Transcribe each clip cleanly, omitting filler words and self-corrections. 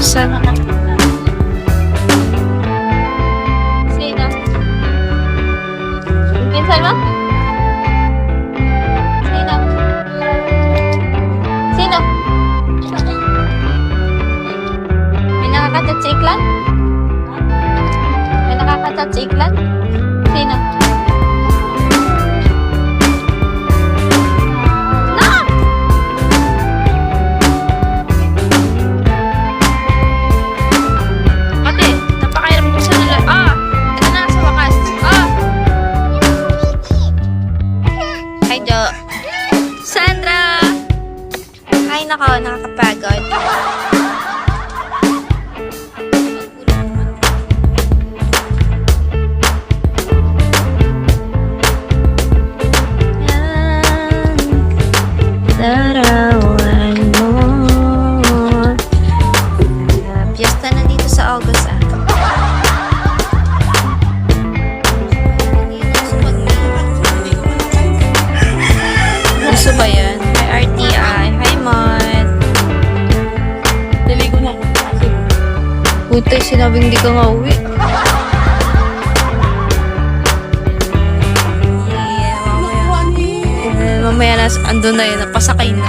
Saan? Sino? Pinsan mo? Sino? Sino? May nakakatat sa iklan? May nakakatat sa iklan? Sino? No! Ate, napakahirap ko sa nila. Ito na sa wakas. Hi, Jo. Sandra! Hi, nako, nakakapagod. Larawan mo. Piyesta na dito sa August, Gusto ba yan? Hi, RTI. Hi, Mod. Dali ko na. Putoy, sinabing hindi ka mauwi. Mamaya na, andun na yun, napasakay na.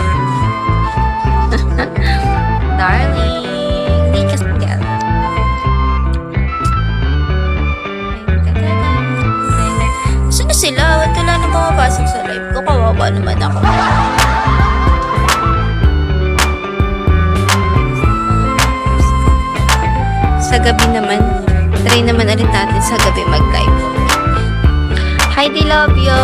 Darling, hindi ka sakyan. Saan na sila? Ba't wala na pumapasok sa live ko? Kawawa naman ako. Sa gabi naman, try naman ulit natin sa gabi mag-live. Hi, di love you!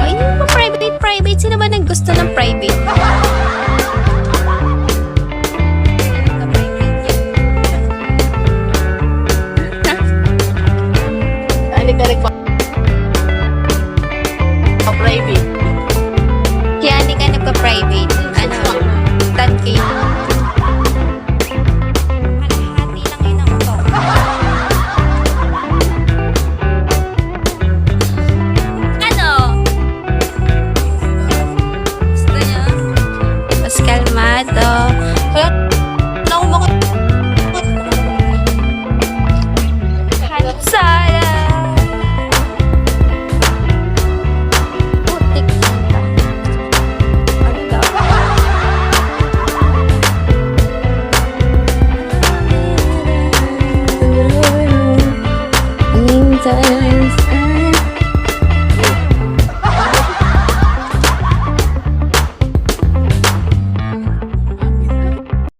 Ay, hindi mo private. Sino ba nang gusto ng private?